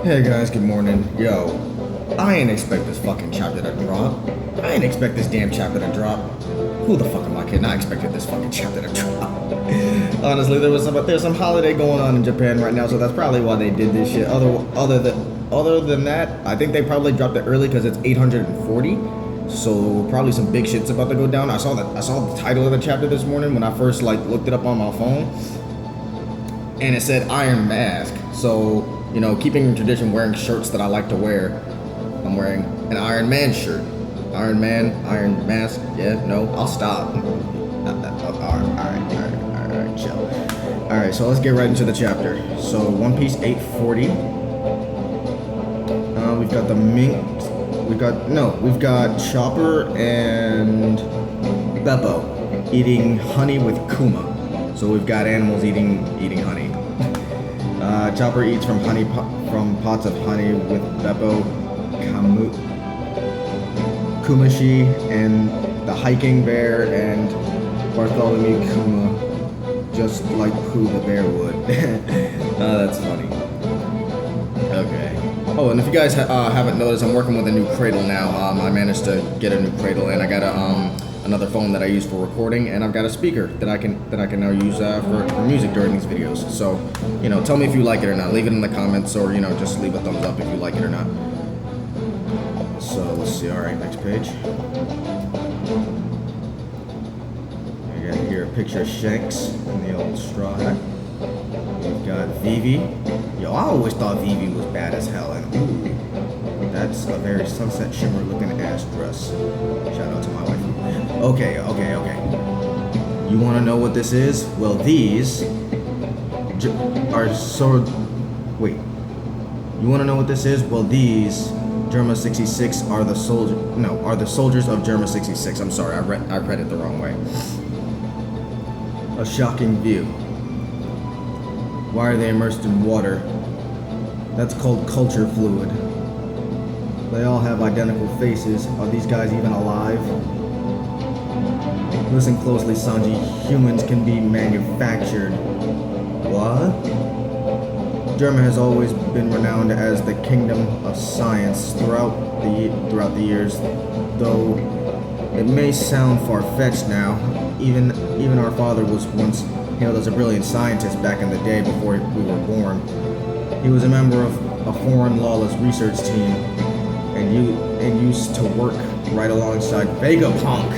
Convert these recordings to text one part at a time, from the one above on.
Hey guys, good morning. Yo, I ain't expect this fucking chapter to drop. I ain't expect this damn chapter to drop. Who the fuck am I kidding? I expected this fucking chapter to drop. Honestly, there's some holiday going on in Japan right now, so that's probably why they did this shit. Other than that, I think they probably dropped it early because it's 840. So probably some big shit's about to go down. I saw the title of the chapter this morning when I first looked it up on my phone, and it said Iron Mask. So keeping in tradition, wearing shirts that I like to wear, I'm wearing an Iron Man shirt. Iron Man, Iron Mask. Yeah, no, I'll stop. Alright, chill. Alright, so let's get right into the chapter. So One Piece 840. We've got the mink. We've got Chopper and Beppo eating honey with Kuma. So we've got animals eating honey. Chopper eats from pots of honey with Beppo, Kumashi, and the hiking bear, and Bartholomew Kuma, just like Pooh the bear would. That's funny. Okay. Oh, and if you guys haven't noticed, I'm working with a new cradle now. I managed to get a new cradle, and I got another phone that I use for recording, and I've got a speaker that I can now use for music during these videos. So, tell me if you like it or not. Leave it in the comments, or just leave a thumbs up if you like it or not. So let's see. All right, next page. I got here a picture of Shanks in the old straw hat. We've got Vivi. Yo, I always thought Vivi was bad as hell, and ooh, that's a very Sunset Shimmer looking ass dress. Shout out to my wife. Okay. You want to know what this is? Well, these are so. Wait. You want to know what this is? Well, these Germa 66 are the soldiers of Germa 66. I'm sorry, I read it the wrong way. A shocking view. Why are they immersed in water? That's called culture fluid. They all have identical faces. Are these guys even alive? Listen closely, Sanji. Humans can be manufactured. What? Germa has always been renowned as the kingdom of science throughout the years, though it may sound far-fetched now. Even our father was once hailed as a brilliant scientist back in the day before we were born. He was a member of a foreign lawless research team and used to work right alongside Vegapunk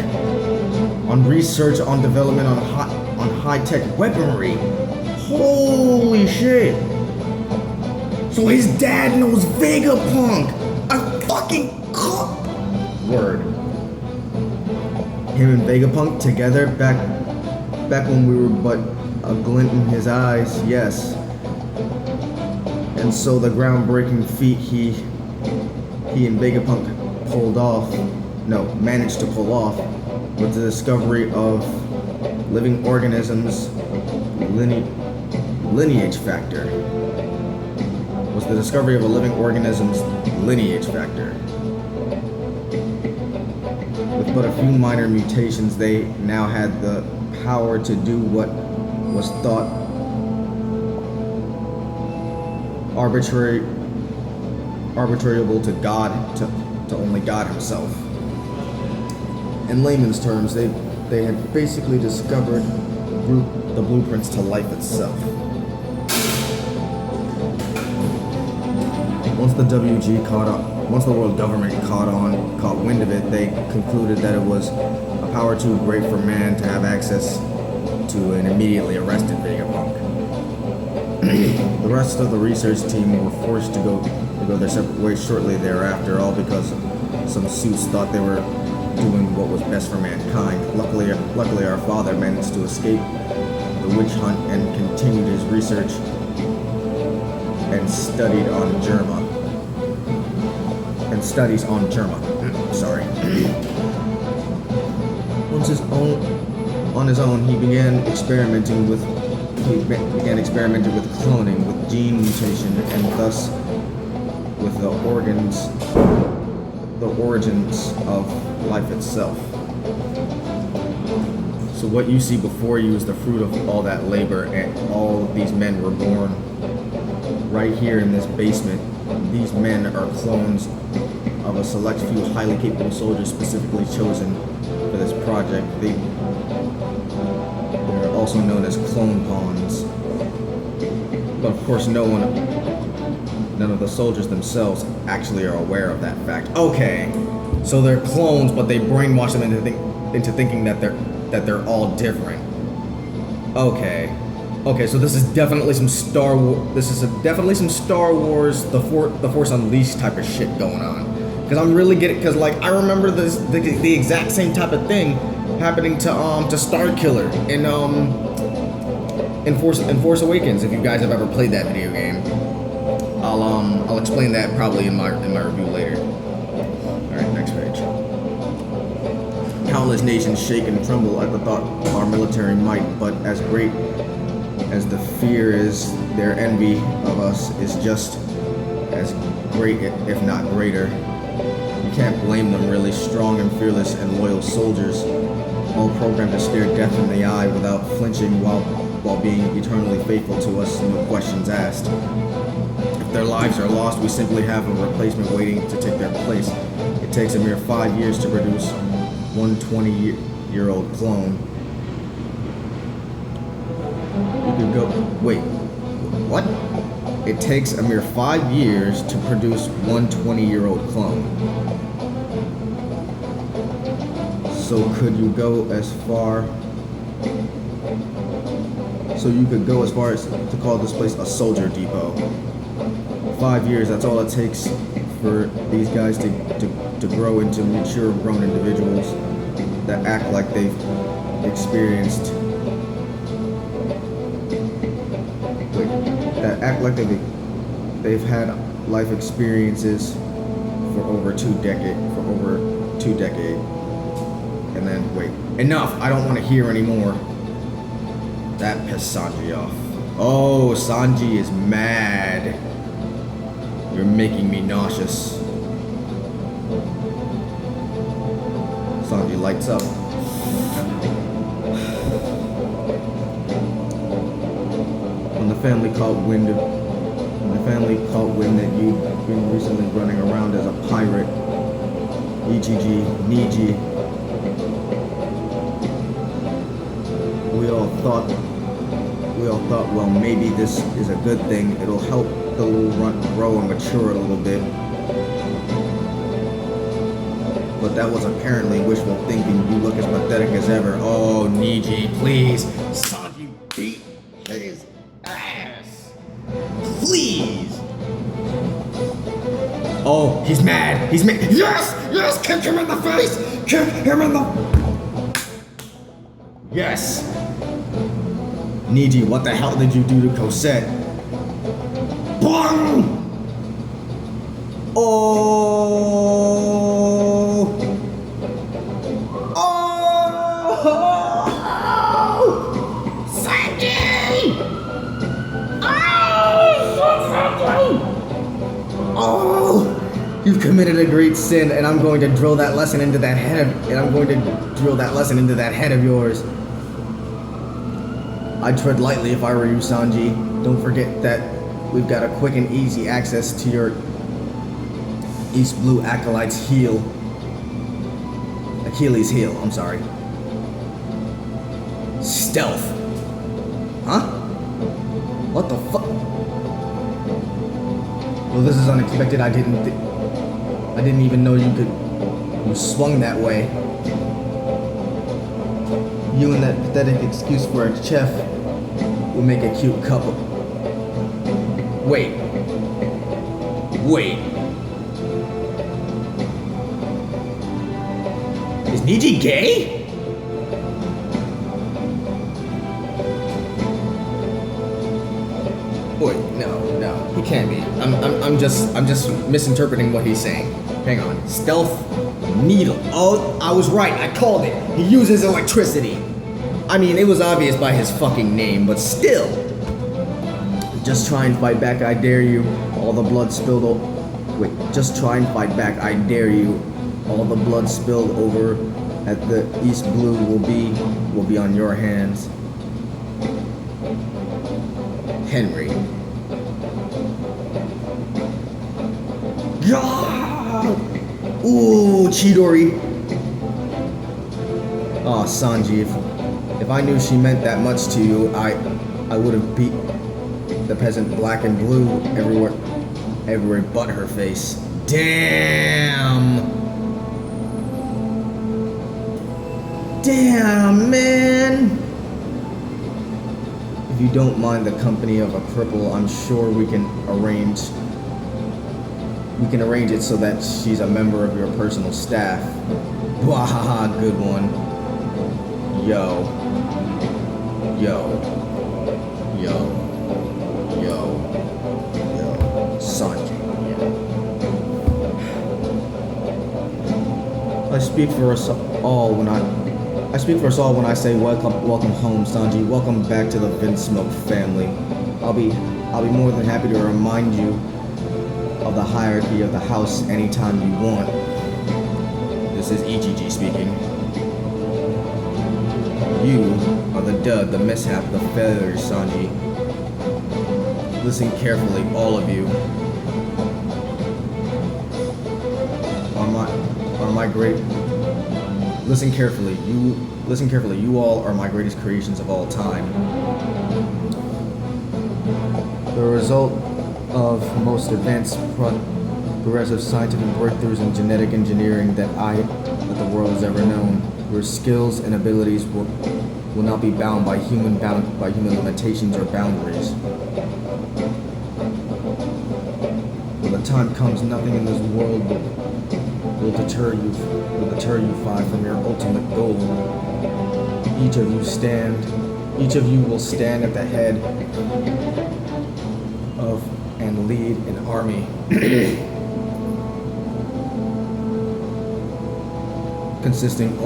on research on development on high-tech weaponry. Holy shit! So his dad knows Vegapunk! A fucking word. Him and Vegapunk together back when we were but a glint in his eyes, yes. And so the groundbreaking feat he and Vegapunk managed to pull off was the discovery of living organisms lineage factor. Was the discovery of a living organism's lineage factor. With but a few minor mutations, they now had the power to do what was thought arbitrable to God, to only God himself. In layman's terms, they had basically discovered the blueprints to life itself. Once the world government caught wind of it, they concluded that it was a power too great for man to have access to, and immediately arrested Vegapunk. The rest of the research team were forced to go their separate ways shortly thereafter, all because some suits thought they were doing what was best for mankind. Luckily, our father managed to escape the witch hunt and continued his research and studies on Germa. Sorry. On his own, he began experimenting with cloning, with gene mutation, and thus with the origins of life itself. So what you see before you is the fruit of all that labor, and all of these men were born right here in this basement these men are clones of a select few highly capable soldiers specifically chosen for this project. They're also known as clone pawns. But of course, none of the soldiers themselves actually are aware of that fact. Okay, so they're clones, but they brainwash them into thinking that they're all different. Okay, so this is definitely some Star Wars. The Force Unleashed type of shit going on. Because I'm really getting, because like I remember the exact same type of thing happening to Starkiller in Force Awakens. If you guys have ever played that video game, I'll explain that probably in my review later. All right, next page. Countless nations shake and tremble at the thought of our military might, but as great as the fear is, their envy of us is just as great, if not greater. You can't blame them, really. Strong and fearless and loyal soldiers, all programmed to stare death in the eye without flinching while being eternally faithful to us, no questions asked. If their lives are lost, we simply have a replacement waiting to take their place. It takes a mere 5 years to produce one 20-year-old clone. You could go, wait, what? It takes a mere 5 years to produce one 20-year-old clone. So could you go as far? So you could go as far as to call this place a soldier depot. 5 years, that's all it takes for these guys to grow into mature, grown individuals that act like they've experienced. That act like they've had life experiences for over 2 decades. And then wait, enough! I don't want to hear anymore. That pissed Sanji off. Oh, Sanji is mad. You're making me nauseous. Sanji lights up. When the family caught wind that you'd been recently running around as a pirate, Niji, we all thought, well, maybe this is a good thing. It'll help the little runt grow and mature a little bit. But that was apparently wishful thinking. You look as pathetic as ever. Oh, Niji, please. Sanji beat his ass. Please. Oh, he's mad. He's mad. Yes! Kick him in the face! Kick him in the... Yes! Niji, what the hell did you do to Cosette? Bong! Oh! Sanji! Oh! You've committed a great sin, and I'm going to drill that lesson into that head of yours. I'd tread lightly if I were you, Sanji. Don't forget that we've got a quick and easy access to your East Blue Acolyte's Achilles heel, I'm sorry. Stealth. Huh? What the fuck? Well, this is unexpected. I didn't even know you swung that way. You and that pathetic excuse for a chef will make a cute couple. Wait. Is Niji gay? Wait, no, he can't be. I'm just misinterpreting what he's saying. Hang on. Stealth needle. Oh, I was right. I called it. He uses electricity. I mean, it was obvious by his fucking name, but still. Just try and fight back, I dare you. All the blood spilled just try and fight back, I dare you. All the blood spilled over at the East Blue will be on your hands. God! Ooh, Chidori. Oh, Sanji, if I knew she meant that much to you, I would have beat the peasant black and blue everywhere but her face. Damn! Damn, man! If you don't mind the company of a cripple, I'm sure we can arrange it so that she's a member of your personal staff. Wahaha, good one. Yo. Sanji. I speak for us all when I say welcome home, Sanji. Welcome back to the vinsmoke family. I'll be more than happy to remind you of the hierarchy of the house anytime you want. This is Ichiji speaking. You are the dud, the mishap, the failure, Sanji. Listen carefully, all of you. Listen carefully. You all are my greatest creations of all time. The result of most advanced progressive scientific breakthroughs in genetic engineering that the world has ever known. Your skills and abilities will not be bound by human limitations or boundaries. When the time comes, nothing in this world will deter you from your ultimate goal. Each of you will stand at the head of and lead an army consisting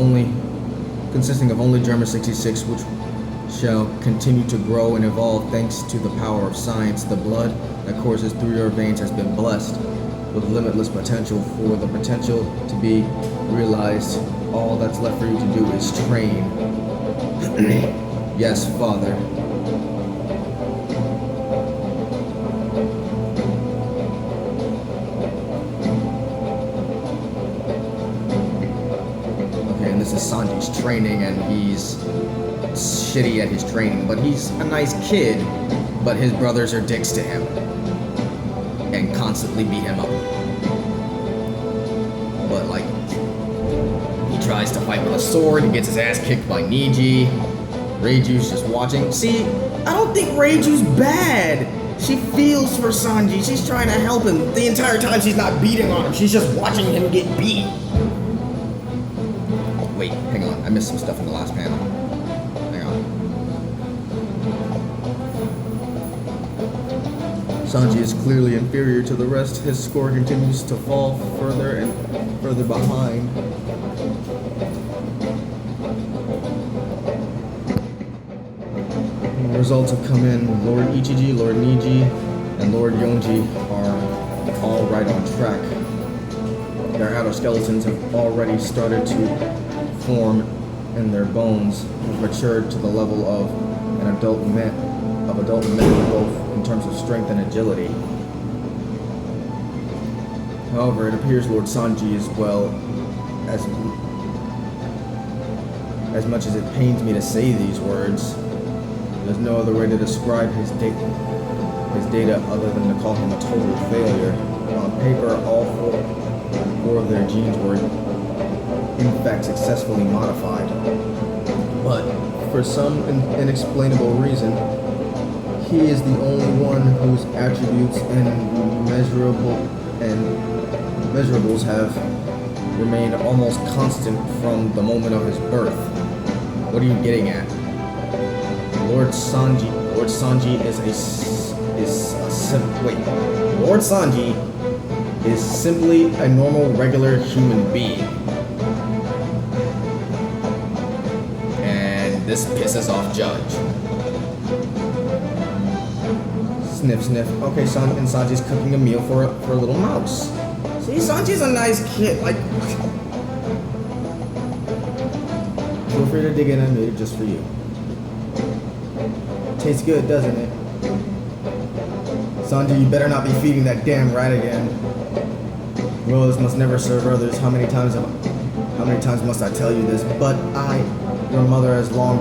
of only German 66, which shall continue to grow and evolve thanks to the power of science. The blood that courses through your veins has been blessed with limitless potential. For the potential to be realized, all that's left for you to do is train. Yes, Father. Okay, and this is Sanji's training, and he's shitty at his training, but he's a nice kid, but his brothers are dicks to him and constantly beat him up. But like, he tries to fight with a sword, he gets his ass kicked by Niji. Reiju's just watching. See, I don't think Reiju's bad. She feels for Sanji. She's trying to help him. The entire time she's not beating on him. She's just watching him get beat. Wait, hang on. I missed some stuff in the last panel. Hang on. Sanji is clearly inferior to the rest. His score continues to fall further and further behind. Results have come in. Lord Ichiji, Lord Niji, and Lord Yonji are all right on track. Their outer skeletons have already started to form, and their bones have matured to the level of adult men, both in terms of strength and agility. However, it appears Lord Sanji, as well as much as it pains me to say these words, there's no other way to describe his data other than to call him a total failure. On paper, all four of their genes were in fact successfully modified. But for some inexplainable reason, he is the only one whose attributes and measurables have remained almost constant from the moment of his birth. What are you getting at? Lord Sanji is simply a normal, regular human being. And this pisses off Judge. Sniff, sniff. Okay, Sanji's cooking a meal for a little mouse. See, Sanji's a nice kid. Like, feel free to dig in. I made it just for you. Tastes good, doesn't it? Sanji, you better not be feeding that damn rat again. Rose must never serve others. How many times must I tell you this? But your mother has long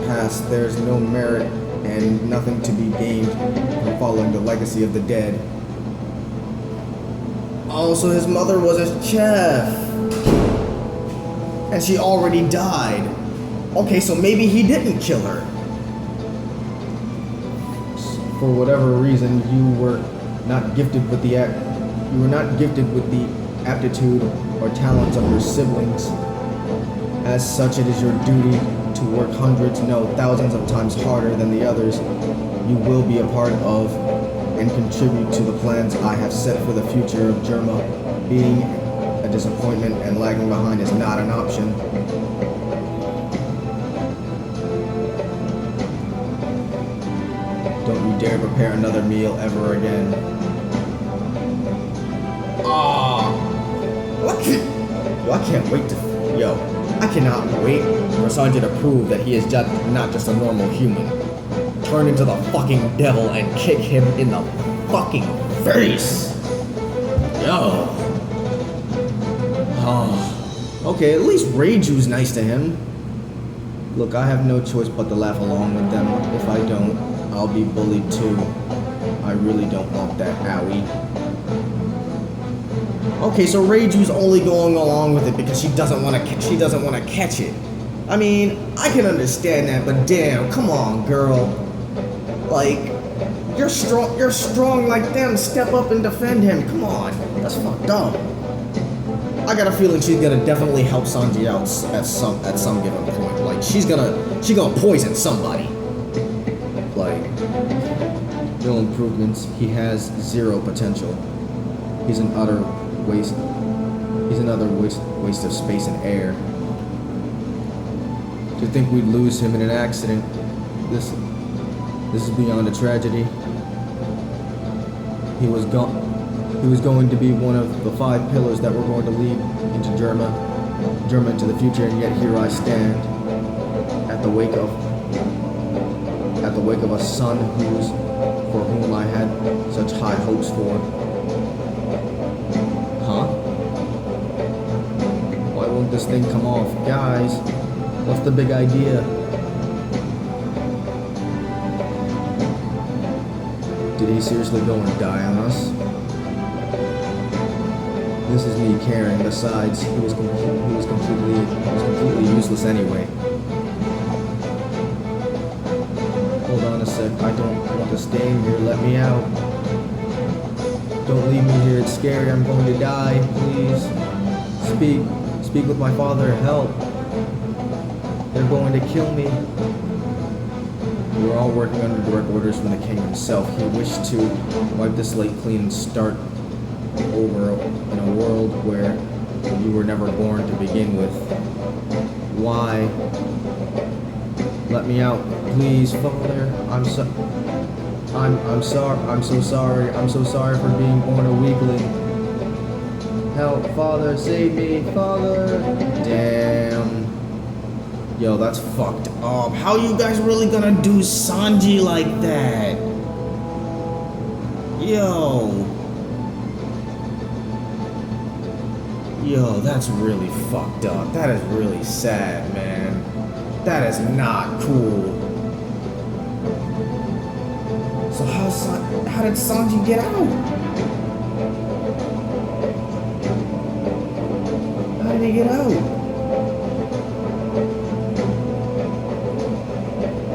passed. There's no merit and nothing to be gained from following the legacy of the dead. Oh, so his mother was a chef. And she already died. Okay, so maybe he didn't kill her. For whatever reason, you were not gifted with the aptitude or talents of your siblings. As such, it is your duty to work hundreds, no, thousands of times harder than the others you will be a part of and contribute to the plans I have set for the future of Germa. Being a disappointment and lagging behind is not an option. Don't you dare prepare another meal ever again. I can't wait to... I cannot wait for Sanji to prove that he is not just a normal human. Turn into the fucking devil and kick him in the fucking face. Okay, at least Reiju's nice to him. Look, I have no choice but to laugh along with them. If I don't, I'll be bullied too. I really don't want that, owie. Okay, so Reiju's only going along with it because she doesn't want to catch it. I mean, I can understand that, but damn, come on, girl. Like, you're strong like them. Step up and defend him. Come on, that's fucked up. I got a feeling she's gonna definitely help Sanji out at some given point. Like, she's gonna poison somebody. Like, no improvements. He has zero potential. He's another waste of space and air. To think we'd lose him in an accident. This is beyond a tragedy. He was going to be one of the 5 pillars that were going to lead into Germa into the future, and yet here I stand at the wake of a son for whom I had such high hopes for. Huh? Why won't this thing come off? Guys, what's the big idea? Did he seriously go and die on us? This is me caring. Besides, he was completely useless anyway. Hold on a sec. I don't want to stay in here. Let me out. Don't leave me here. It's scary. I'm going to die. Please. Speak with my father. Help. They're going to kill me. We were all working under direct orders from the king himself. He wished to wipe the slate clean and start over in a world where you were never born to begin with. Why? Let me out, please, Father. I'm so sorry. I'm so sorry for being born a weakling. Help, Father, save me, Father. Damn. Yo, that's fucked up. How you guys really gonna do Sanji like that? Yo, that's really fucked up. That is really sad, man. That is not cool. So how did Sanji get out? How did he get out?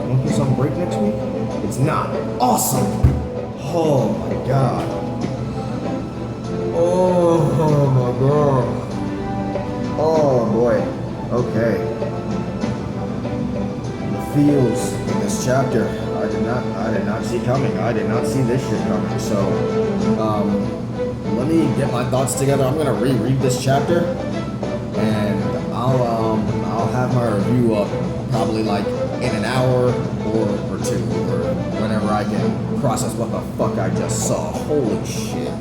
Won't be some break next week? It's not. Awesome! Oh my god. Oh my god. Oh boy. Okay. The feels in this chapter I did not see coming. I did not see this shit coming. So let me get my thoughts together. I'm gonna reread this chapter and I'll have my review up probably like in an hour or two, or whenever I can process what the fuck I just saw. Holy shit.